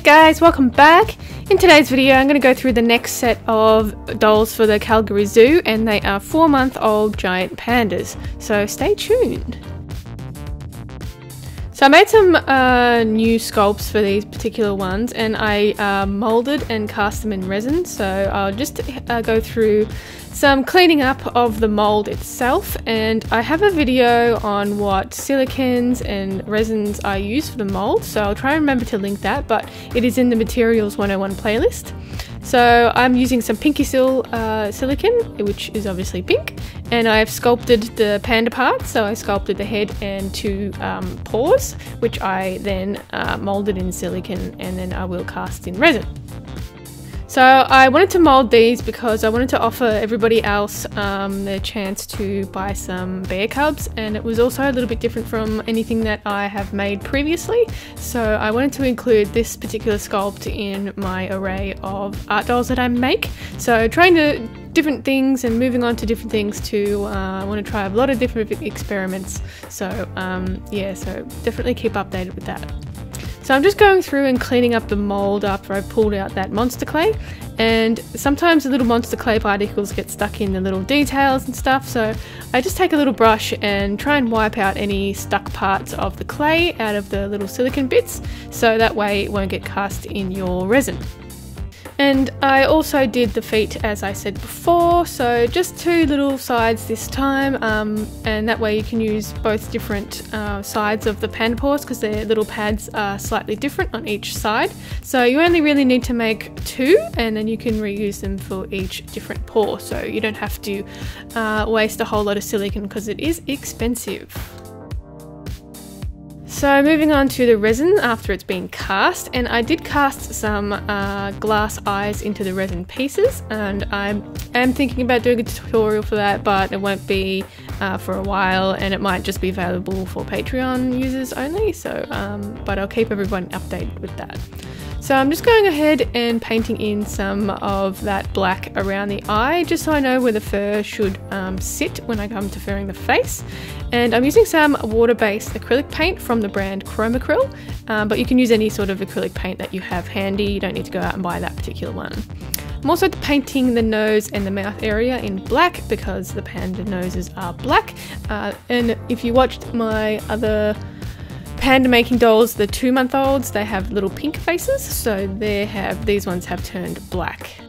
guys, welcome back. In today's video I'm going to go through the next set of dolls for the Calgary Zoo, and they are 4-month-old giant pandas, so stay tuned. So I made some new sculpts for these particular ones, and I moulded and cast them in resin, so I'll just go through some cleaning up of the mold itself, and I have a video on what silicons and resins I use for the mold, so I'll try and remember to link that, but it is in the Materials 101 playlist. So I'm using some pinky silicon, which is obviously pink, and I've sculpted the panda parts. So I sculpted the head and 2 paws, which I then moulded in silicon, and then I will cast in resin. So I wanted to mould these because I wanted to offer everybody else the chance to buy some bear cubs, and it was also a little bit different from anything that I have made previously. So I wanted to include this particular sculpt in my array of art dolls that I make. So trying to different things and moving on to different things too. I want to try a lot of different experiments. So yeah, so definitely keep updated with that. So I'm just going through and cleaning up the mould after I've pulled out that monster clay, and sometimes the little monster clay particles get stuck in the little details and stuff, so I just take a little brush and try and wipe out any stuck parts of the clay out of the little silicone bits, so that way it won't get cast in your resin. And I also did the feet as I said before, so just 2 little sides this time, and that way you can use both different sides of the panda paws because their little pads are slightly different on each side. So you only really need to make 2, and then you can reuse them for each different paw, so you don't have to waste a whole lot of silicone because it is expensive. So moving on to the resin after it's been cast, and I did cast some glass eyes into the resin pieces, and I am thinking about doing a tutorial for that, but it won't be for a while, and it might just be available for Patreon users only, so but I'll keep everyone updated with that. So I'm just going ahead and painting in some of that black around the eye, just so I know where the fur should sit when I come to furring the face. And I'm using some water-based acrylic paint from the brand Chromacryl, but you can use any sort of acrylic paint that you have handy. You don't need to go out and buy that particular one. I'm also painting the nose and the mouth area in black because the panda noses are black. And if you watched my other panda making dolls, the 2-month-olds, they have little pink faces, so these ones have turned black.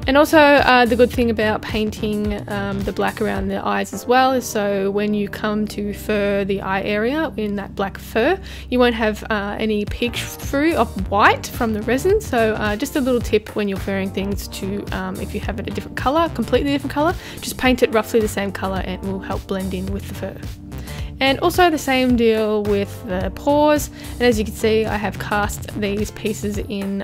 And also the good thing about painting the black around the eyes as well is so when you come to fur the eye area in that black fur, you won't have any peek through of white from the resin. So just a little tip when you're furring things to, if you have it a different colour, completely different colour, just paint it roughly the same colour and it will help blend in with the fur. And also the same deal with the paws, and as you can see I have cast these pieces in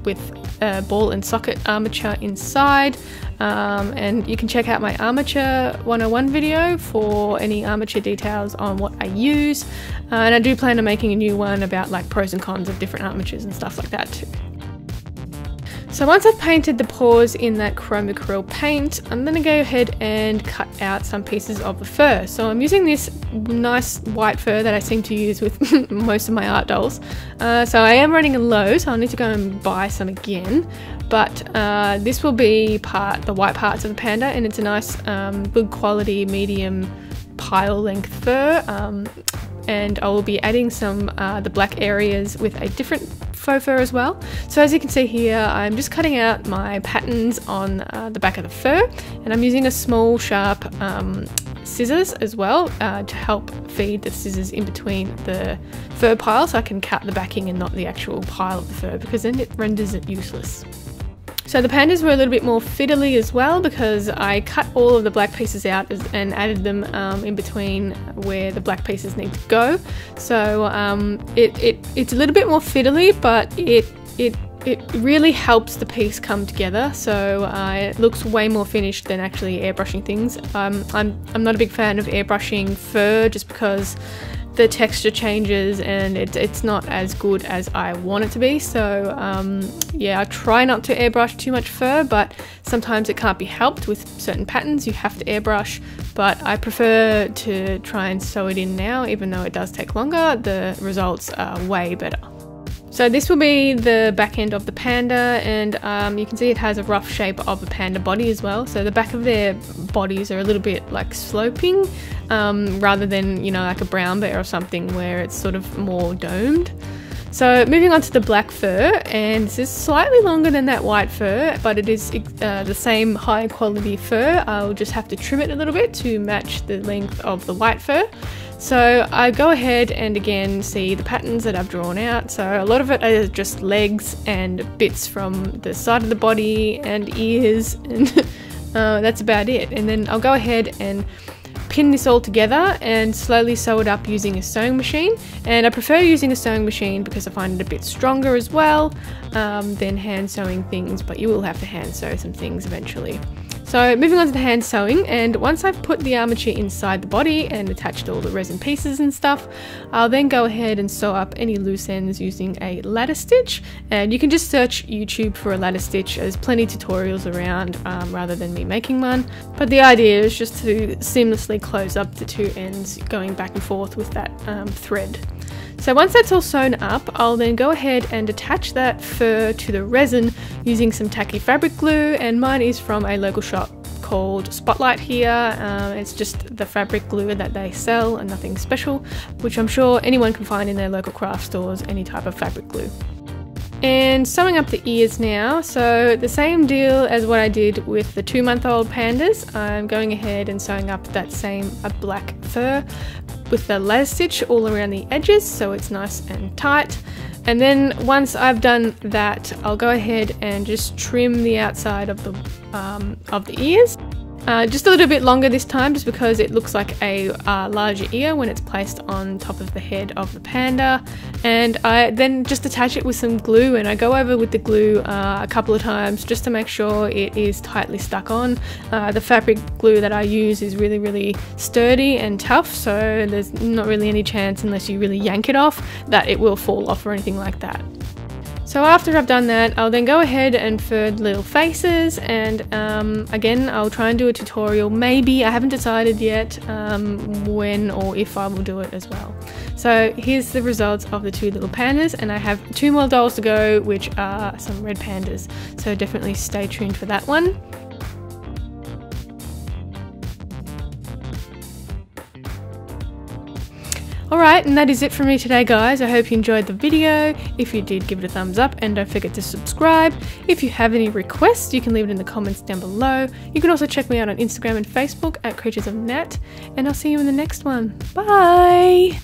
with ball and socket armature inside, and you can check out my Armature 101 video for any armature details on what I use, and I do plan on making a new one about like pros and cons of different armatures and stuff like that too. So once I've painted the paws in that Chromacryl paint, I'm going to go ahead and cut out some pieces of the fur. So I'm using this nice white fur that I seem to use with most of my art dolls. So I am running low, so I'll need to go and buy some again. But this will be the white parts of the panda, and it's a nice good quality medium pile length fur. And I will be adding some the black areas with a different faux fur as well. So as you can see here, I'm just cutting out my patterns on the back of the fur, and I'm using a small sharp scissors as well to help feed the scissors in between the fur pile, so I can cut the backing and not the actual pile of the fur, because then it renders it useless. So the pandas were a little bit more fiddly as well because I cut all of the black pieces out and added them in between where the black pieces need to go. So it's a little bit more fiddly, but it really helps the piece come together. So it looks way more finished than actually airbrushing things. I'm not a big fan of airbrushing fur just because the texture changes and it's not as good as I want it to be. So yeah, I try not to airbrush too much fur, but sometimes it can't be helped with certain patterns. You have to airbrush, but I prefer to try and sew it in now, even though it does take longer. The results are way better. So this will be the back end of the panda, and you can see it has a rough shape of a panda body as well. So the back of their bodies are a little bit like sloping, rather than, you know, like a brown bear or something where it's sort of more domed. So moving on to the black fur, and this is slightly longer than that white fur, but it is the same high quality fur. I'll just have to trim it a little bit to match the length of the white fur. So I go ahead and again see the patterns that I've drawn out. So a lot of it is just legs and bits from the side of the body and ears, and that's about it. And then I'll go ahead and pin this all together and slowly sew it up using a sewing machine. And I prefer using a sewing machine because I find it a bit stronger as well than hand sewing things, but you will have to hand sew some things eventually. So moving on to the hand sewing, and once I've put the armature inside the body and attached all the resin pieces and stuff, I'll then go ahead and sew up any loose ends using a ladder stitch. And you can just search YouTube for a ladder stitch. There's plenty of tutorials around rather than me making one. But the idea is just to seamlessly close up the two ends, going back and forth with that thread. So once that's all sewn up, I'll then go ahead and attach that fur to the resin using some tacky fabric glue, and mine is from a local shop called Spotlight here. It's just the fabric glue that they sell and nothing special, which I'm sure anyone can find in their local craft stores, any type of fabric glue. And sewing up the ears now, so the same deal as what I did with the 2-month-old pandas. I'm going ahead and sewing up that same black fur with the ladder stitch all around the edges so it's nice and tight. And then once I've done that, I'll go ahead and just trim the outside of the ears. Just a little bit longer this time, just because it looks like a larger ear when it's placed on top of the head of the panda. And I then just attach it with some glue, and I go over with the glue a couple of times just to make sure it is tightly stuck on. The fabric glue that I use is really, really sturdy and tough, so there's not really any chance, unless you really yank it off, that it will fall off or anything like that. So after I've done that, I'll then go ahead and fur little faces, and again, I'll try and do a tutorial. Maybe, I haven't decided yet when or if I will do it as well. So here's the results of the 2 little pandas, and I have 2 more dolls to go, which are some red pandas. So definitely stay tuned for that one. Alright, and that is it for me today, guys. I hope you enjoyed the video. If you did, give it a thumbs up, and don't forget to subscribe. If you have any requests, you can leave it in the comments down below. You can also check me out on Instagram and Facebook at Creatures of Nat, and I'll see you in the next one. Bye!